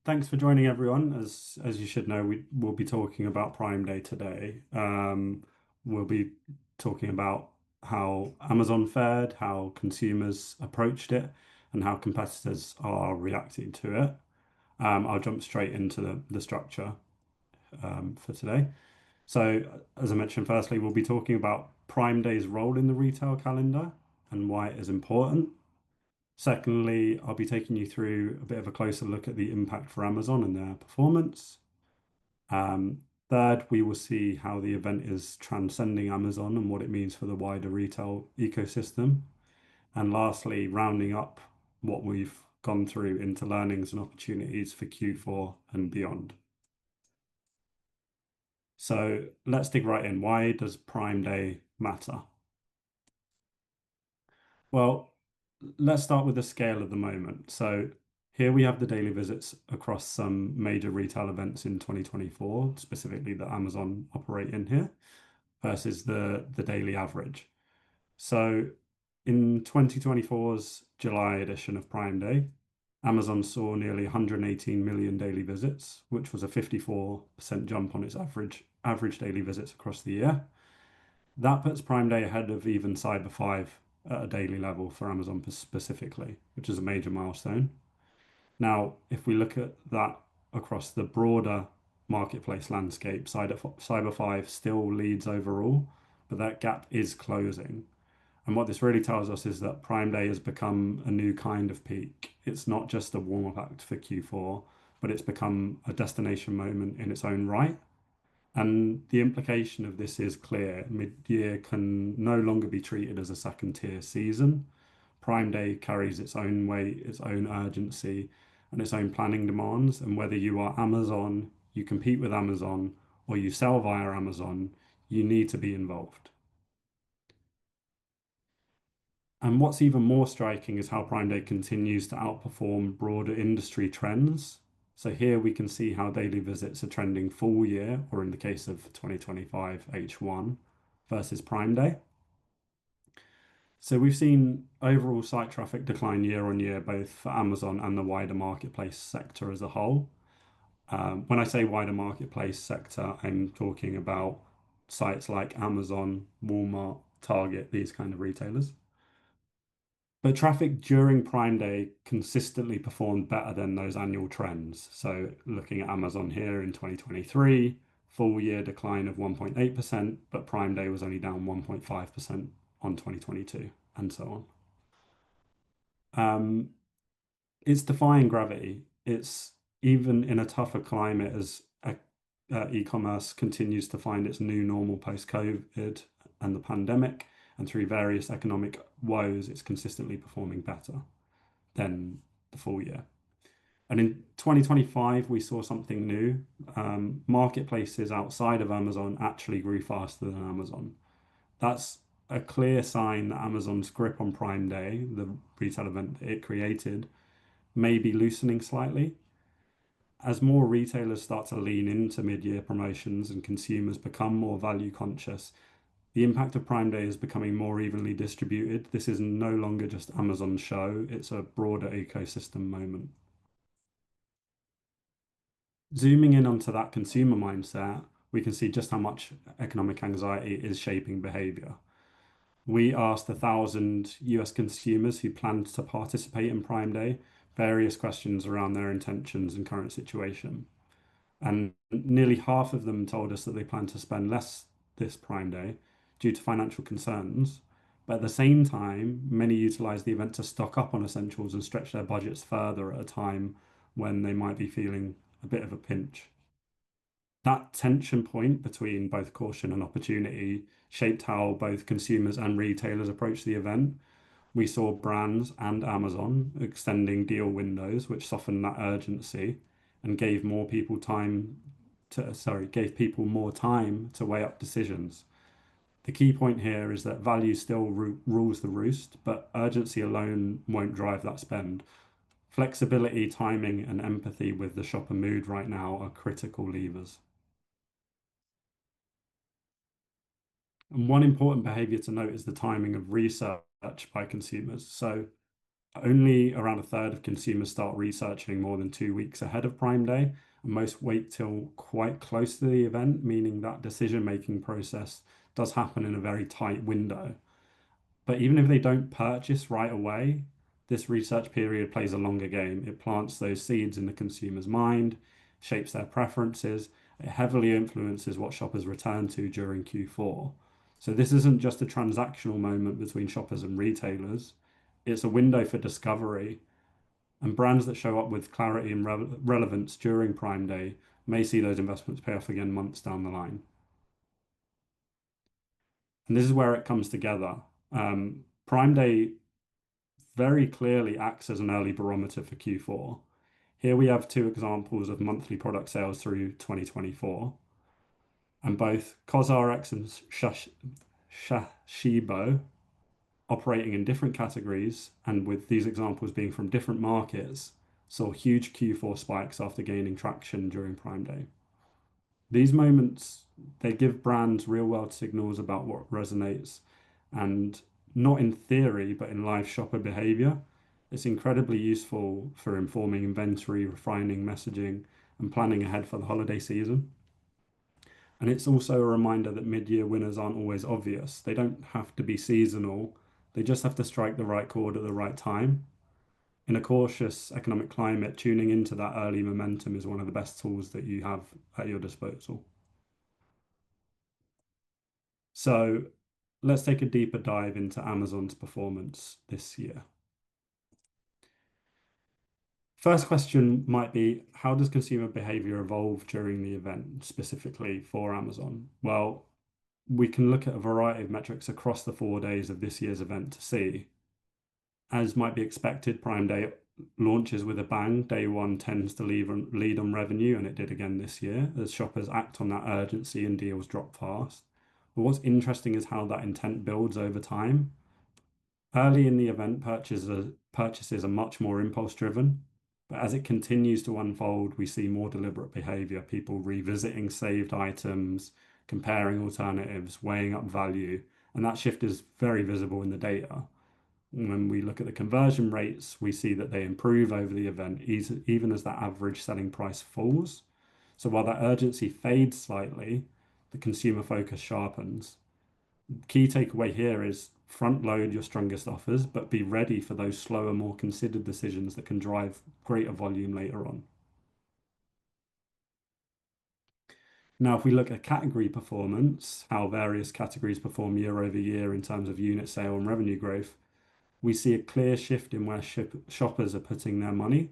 Thanks for joining everyone. As you should know, we will be talking about Prime Day today. We'll be talking about how Amazon fared, how consumers approached it, and how competitors are reacting to it. I'll jump straight into the structure for today. So, as I mentioned, firstly, we'll be talking about Prime Day's role in the retail calendar and why it is important. Secondly, I'll be taking you through a bit of a closer look at the impact for Amazon and their performance. Third, we will see how the event is transcending Amazon and what it means for the wider retail ecosystem. And lastly, rounding up what we've gone through into learnings and opportunities for Q4 and beyond. So let's dig right in. Why does Prime Day matter? Well, let's start with the scale of the moment. So here we have the daily visits across some major retail events in 2024, specifically that Amazon operate in here, versus the daily average. So in 2024's July edition of Prime Day, Amazon saw nearly 118 million daily visits, which was a 54% jump on its average daily visits across the year. That puts Prime Day ahead of even Cyber 5 at a daily level for Amazon specifically, which is a major milestone. Now, if we look at that across the broader marketplace landscape, Cyber 5 still leads overall, but that gap is closing. And what this really tells us is that Prime Day has become a new kind of peak. It's not just a warm-up act for Q4, but it's become a destination moment in its own right. And the implication of this is clear. Mid-year can no longer be treated as a second-tier season. Prime Day carries its own weight, its own urgency, and its own planning demands. And whether you are Amazon, you compete with Amazon, or you sell via Amazon, you need to be involved. And what's even more striking is how Prime Day continues to outperform broader industry trends. So here we can see how daily visits are trending full year, or in the case of 2025 H1 versus Prime Day. So we've seen overall site traffic decline year on year, both for Amazon and the wider marketplace sector as a whole. When I say wider marketplace sector, I'm talking about sites like Amazon, Walmart, Target, these kind of retailers. But traffic during Prime Day consistently performed better than those annual trends. So looking at Amazon here in 2023, full year decline of 1.8%, but Prime Day was only down 1.5% on 2022, and so on. It's defying gravity. It's even in a tougher climate as e-commerce continues to find its new normal post-COVID and the pandemic, and through various economic woes, it's consistently performing better than the full year. And in 2025, we saw something new. Marketplaces outside of Amazon actually grew faster than Amazon. That's a clear sign that Amazon's grip on Prime Day, the retail event that it created, may be loosening slightly. As more retailers start to lean into mid-year promotions and consumers become more value conscious, the impact of Prime Day is becoming more evenly distributed. This is no longer just Amazon's show, it's a broader ecosystem moment. Zooming in onto that consumer mindset, we can see just how much economic anxiety is shaping behavior. We asked 1,000 US consumers who planned to participate in Prime Day various questions around their intentions and current situation. And nearly half of them told us that they plan to spend less this Prime Day due to financial concerns. But at the same time, many utilize the event to stock up on essentials and stretch their budgets further at a time when they might be feeling a bit of a pinch. That tension point between both caution and opportunity shaped how both consumers and retailers approach the event. We saw brands and Amazon extending deal windows, which softened that urgency and gave people more time to weigh up decisions. The key point here is that value still rules the roost, but urgency alone won't drive that spend. Flexibility, timing, and empathy with the shopper mood right now are critical levers. And one important behavior to note is the timing of research by consumers. So Only around a third of consumers start researching more than 2 weeks ahead of Prime Day, and most wait till quite close to the event, meaning that decision-making process does happen in a very tight window. But even if they don't purchase right away, this research period plays a longer game. It plants those seeds in the consumer's mind, shapes their preferences. It heavily influences what shoppers return to during Q4. So this isn't just a transactional moment between shoppers and retailers. It's a window for discovery, and brands that show up with clarity and relevance during Prime Day may see those investments pay off again months down the line. And this is where it comes together. Prime Day very clearly acts as an early barometer for Q4. Here we have two examples of monthly product sales through 2024, and both CosRx and Shashibo, operating in different categories and with these examples being from different markets, saw huge Q4 spikes after gaining traction during Prime Day. These moments, they give brands real-world signals about what resonates, and not in theory, but in live shopper behavior. It's incredibly useful for informing inventory, refining messaging, and planning ahead for the holiday season. And it's also a reminder that mid-year winners aren't always obvious. They don't have to be seasonal. They just have to strike the right chord at the right time. In a cautious economic climate, tuning into that early momentum is one of the best tools that you have at your disposal. So let's take a deeper dive into Amazon's performance this year. First question might be, how does consumer behavior evolve during the event, specifically for Amazon? Well, we can look at a variety of metrics across the 4 days of this year's event to see. As might be expected, Prime Day launches with a bang. Day one tends to lead on revenue, and it did again this year as shoppers act on that urgency and deals drop fast. But what's interesting is how that intent builds over time. Early in the event, purchases are much more impulse driven, but as it continues to unfold, we see more deliberate behavior, people revisiting saved items, comparing alternatives, weighing up value, and that shift is very visible in the data. When we look at the conversion rates, we see that they improve over the event, even as that average selling price falls. So while that urgency fades slightly, the consumer focus sharpens. Key takeaway here is front load your strongest offers, but be ready for those slower, more considered decisions that can drive greater volume later on. Now, if we look at category performance, how various categories perform year over year in terms of unit sale and revenue growth, we see a clear shift in where shoppers are putting their money.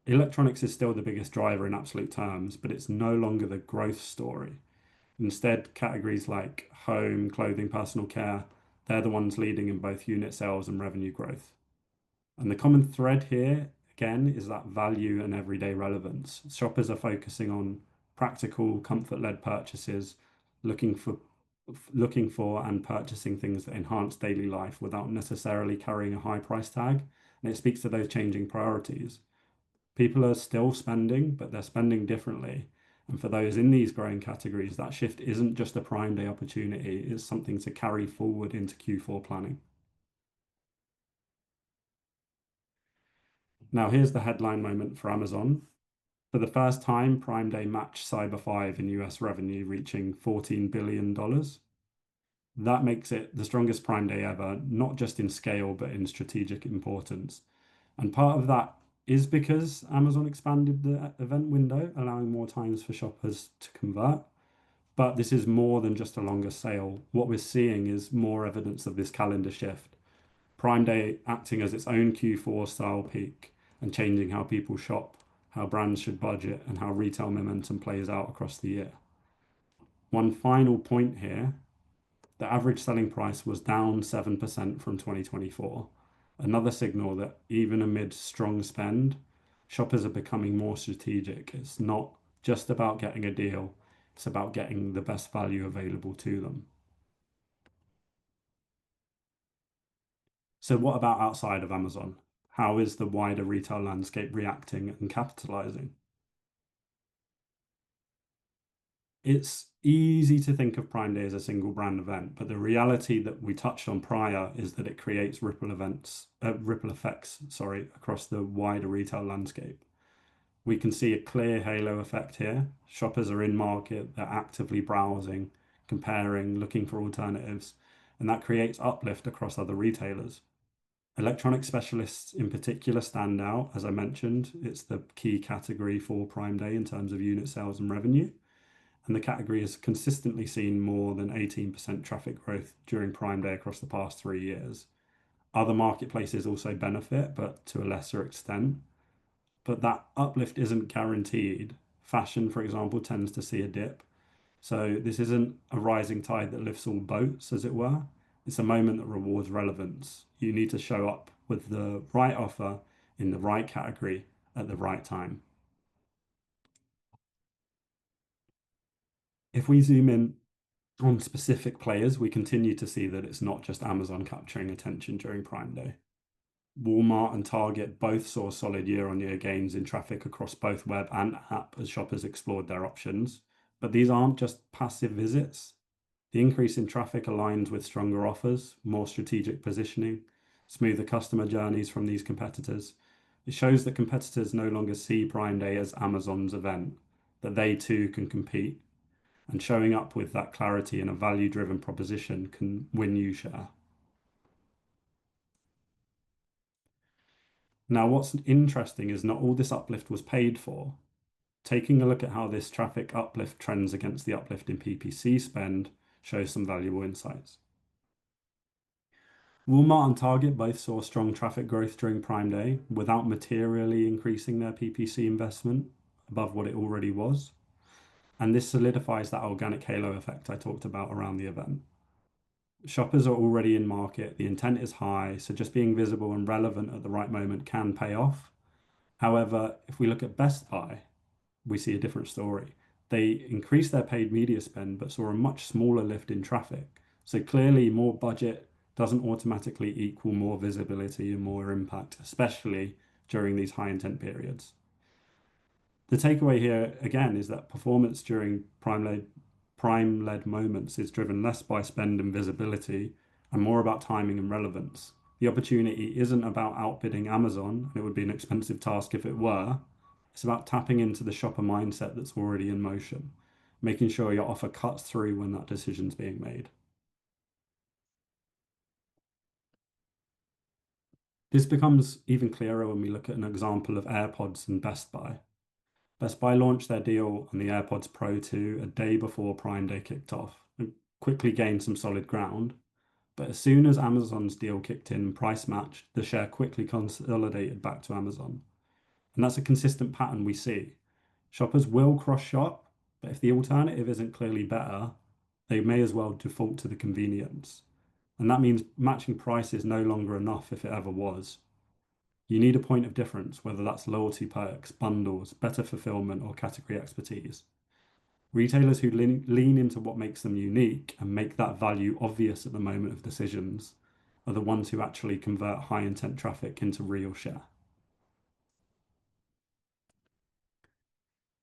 Electronics is still the biggest driver in absolute terms, but it's no longer the growth story. Instead, categories like home, clothing, personal care, they're the ones leading in both unit sales and revenue growth. And the common thread here, again, is that value and everyday relevance. Shoppers are focusing on practical, comfort-led purchases, looking for looking for and purchasing things that enhance daily life without necessarily carrying a high price tag. And it speaks to those changing priorities. People are still spending, but they're spending differently. And for those in these growing categories, that shift isn't just a Prime Day opportunity, it's something to carry forward into Q4 planning. Now, here's the headline moment for Amazon. For the first time, Prime Day matched Cyber 5 in US revenue, reaching $14 billion. That makes it the strongest Prime Day ever, not just in scale, but in strategic importance. And part of that is because Amazon expanded the event window, allowing more times for shoppers to convert. But this is more than just a longer sale. What we're seeing is more evidence of this calendar shift. Prime Day acting as its own Q4 style peak and changing how people shop, how brands should budget, and how retail momentum plays out across the year. One final point here, the average selling price was down 7% from 2024. Another signal that even amid strong spend, shoppers are becoming more strategic. It's not just about getting a deal, it's about getting the best value available to them. So, what about outside of Amazon? How is the wider retail landscape reacting and capitalizing? It's easy to think of Prime Day as a single brand event, but the reality that we touched on prior is that it creates ripple effects, sorry, across the wider retail landscape. We can see a clear halo effect here. Shoppers are in market, they're actively browsing, comparing, looking for alternatives, and that creates uplift across other retailers. Electronic specialists in particular stand out. As I mentioned, it's the key category for Prime Day in terms of unit sales and revenue. And the category has consistently seen more than 18% traffic growth during Prime Day across the past 3 years. Other marketplaces also benefit, but to a lesser extent. But that uplift isn't guaranteed. Fashion, for example, tends to see a dip. So this isn't a rising tide that lifts all boats, as it were. It's a moment that rewards relevance. You need to show up with the right offer in the right category at the right time. If we zoom in on specific players, we continue to see that it's not just Amazon capturing attention during Prime Day. Walmart and Target both saw solid year-on-year gains in traffic across both web and app as shoppers explored their options. But these aren't just passive visits. The increase in traffic aligns with stronger offers, more strategic positioning, smoother customer journeys from these competitors. It shows that competitors no longer see Prime Day as Amazon's event, that they too can compete, and showing up with that clarity and a value-driven proposition can win you share. Now, what's interesting is not all this uplift was paid for. Taking a look at how this traffic uplift trends against the uplift in PPC spend shows some valuable insights. Walmart and Target both saw strong traffic growth during Prime Day without materially increasing their PPC investment above what it already was. And this solidifies that organic halo effect I talked about around the event. Shoppers are already in market, the intent is high, so just being visible and relevant at the right moment can pay off. However, if we look at Best Buy, we see a different story. They increased their paid media spend but saw a much smaller lift in traffic. So clearly, more budget doesn't automatically equal more visibility and more impact, especially during these high intent periods. The takeaway here again is that performance during prime led moments is driven less by spend and visibility and more about timing and relevance. The opportunity isn't about outbidding Amazon, and it would be an expensive task if it were. It's about tapping into the shopper mindset that's already in motion, making sure your offer cuts through when that decision's being made. This becomes even clearer when we look at an example of AirPods and Best Buy. Best Buy launched their deal on the AirPods Pro 2 a day before Prime Day kicked off and quickly gained some solid ground. But as soon as Amazon's deal kicked in and price matched, the share quickly consolidated back to Amazon. And that's a consistent pattern we see. Shoppers will cross shop, but if the alternative isn't clearly better, they may as well default to the convenience. And that means matching price is no longer enough if it ever was. You need a point of difference, whether that's loyalty perks, bundles, better fulfillment, or category expertise. Retailers who lean into what makes them unique and make that value obvious at the moment of decisions are the ones who actually convert high intent traffic into real share.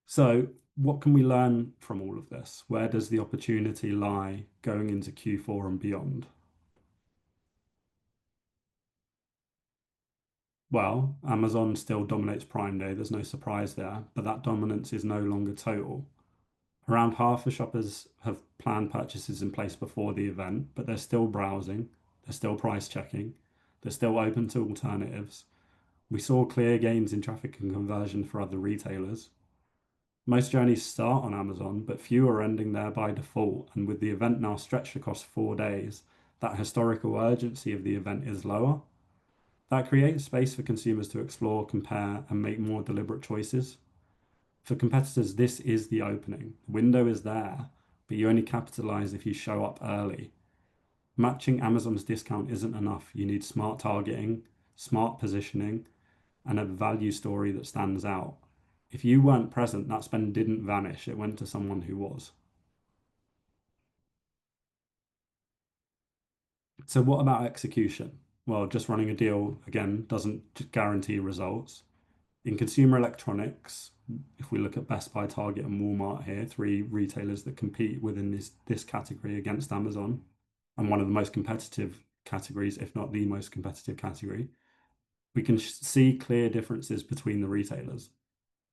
So, what can we learn from all of this? Where does the opportunity lie going into Q4 and beyond? Well, Amazon still dominates Prime Day, there's no surprise there, but that dominance is no longer total. Around half of shoppers have planned purchases in place before the event, but they're still browsing, they're still price checking, they're still open to alternatives. We saw clear gains in traffic and conversion for other retailers. Most journeys start on Amazon, but few are ending there by default, and with the event now stretched across 4 days, that historical urgency of the event is lower. That creates space for consumers to explore, compare, and make more deliberate choices. For competitors, this is the opening. The window is there, but you only capitalize if you show up early. Matching Amazon's discount isn't enough. You need smart targeting, smart positioning, and a value story that stands out. If you weren't present, that spend didn't vanish, it went to someone who was. So, what about execution? Well, just running a deal, again, doesn't guarantee results. In consumer electronics, If we look at Best Buy, Target, and Walmart here, three retailers that compete within this category against Amazon, and one of the most competitive categories, if not the most competitive category, we can see clear differences between the retailers.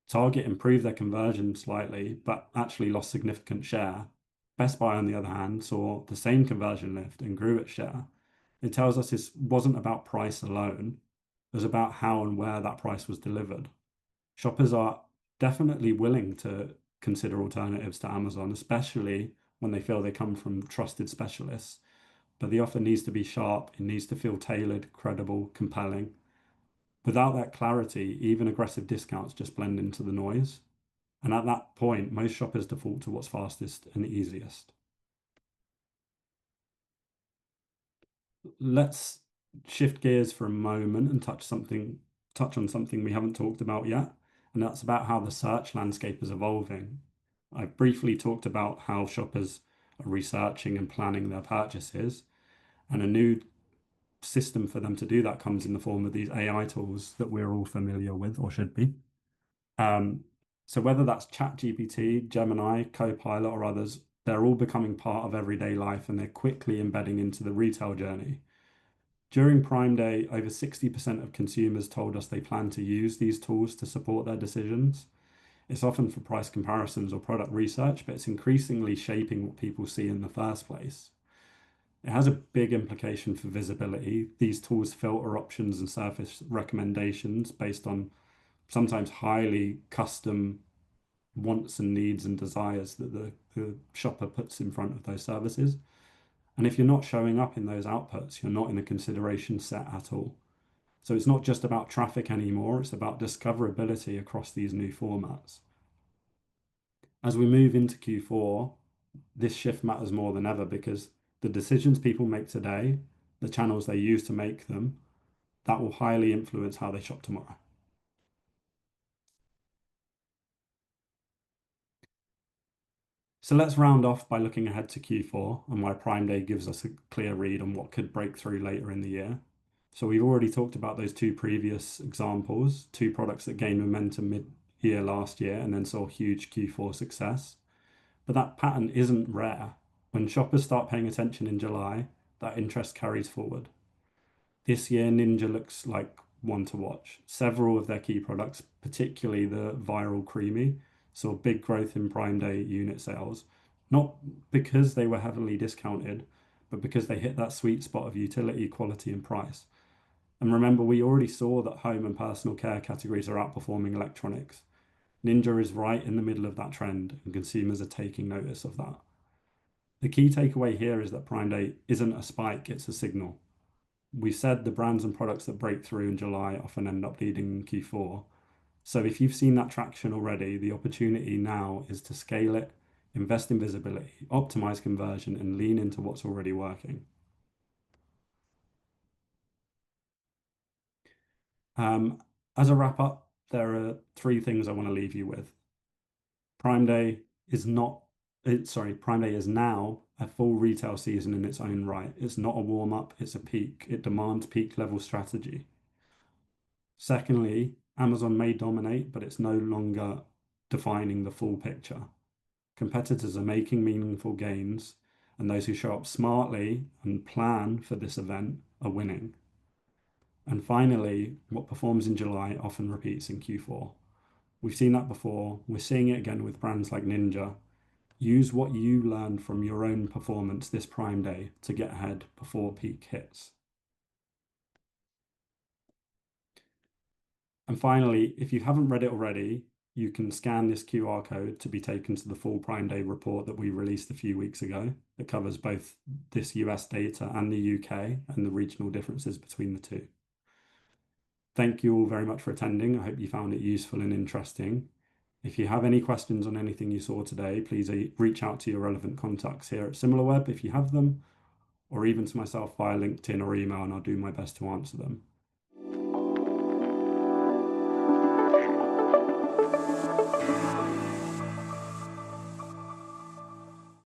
Target improved their conversion slightly, but actually lost significant share. Best Buy, on the other hand, saw the same conversion lift and grew its share. It tells us this wasn't about price alone, it was about how and where that price was delivered. Shoppers are definitely willing to consider alternatives to Amazon, especially when they feel they come from trusted specialists. But the offer needs to be sharp, it needs to feel tailored, credible, compelling. Without that clarity, even aggressive discounts just blend into the noise. And at that point, most shoppers default to what's fastest and easiest. Let's shift gears for a moment and touch on something we haven't talked about yet, and that's about how the search landscape is evolving. I've briefly talked about how shoppers are researching and planning their purchases, and a new system for them to do that comes in the form of these AI tools that we're all familiar with or should be. Um, so whether that's ChatGPT, Gemini, Copilot, or others, they're all becoming part of everyday life and they're quickly embedding into the retail journey. During Prime Day, over 60% of consumers told us they plan to use these tools to support their decisions. It's often for price comparisons or product research, but it's increasingly shaping what people see in the first place. It has a big implication for visibility. These tools filter options and surface recommendations based on sometimes highly custom wants and needs and desires that the shopper puts in front of those services. And if you're not showing up in those outputs, you're not in a consideration set at all. So it's not just about traffic anymore, it's about discoverability across these new formats. As we move into Q4, this shift matters more than ever because the decisions people make today, the channels they use to make them, that will highly influence how they shop tomorrow. So let's round off by looking ahead to Q4 and why Prime Day gives us a clear read on what could break through later in the year. So we've already talked about those two previous examples, two products that gained momentum mid-year last year and then saw huge Q4 success. But that pattern isn't rare. When shoppers start paying attention in July, that interest carries forward. This year, Ninja looks like one to watch. Several of their key products, particularly the viral creamy, saw big growth in Prime Day unit sales, not because they were heavily discounted, but because they hit that sweet spot of utility, quality, and price. And remember, we already saw that home and personal care categories are outperforming electronics. Ninja is right in the middle of that trend, and consumers are taking notice of that. The key takeaway here is that Prime Day isn't a spike, it's a signal. We said the brands and products that break through in July often end up leading in Q4. So if you've seen that traction already, the opportunity now is to scale it, invest in visibility, optimize conversion, and lean into what's already working. Um, as a wrap up, there are three things I want to leave you with. Prime Day is not, Prime Day is now a full retail season in its own right. It's not a warm up, it's a peak. It demands peak level strategy. Secondly, Amazon may dominate, but it's no longer defining the full picture. Competitors are making meaningful gains, and those who show up smartly and plan for this event are winning. And finally, what performs in July often repeats in Q4. We've seen that before. We're seeing it again with brands like Ninja. Use what you learned from your own performance this Prime Day to get ahead before peak hits. And finally, if you haven't read it already, you can scan this QR code to be taken to the full Prime Day report that we released a few weeks ago. That covers both this US data and the UK and the regional differences between the two. Thank you all very much for attending. I hope you found it useful and interesting. If you have any questions on anything you saw today, please reach out to your relevant contacts here at Similarweb if you have them, or even to myself via LinkedIn or email, and I'll do my best to answer them.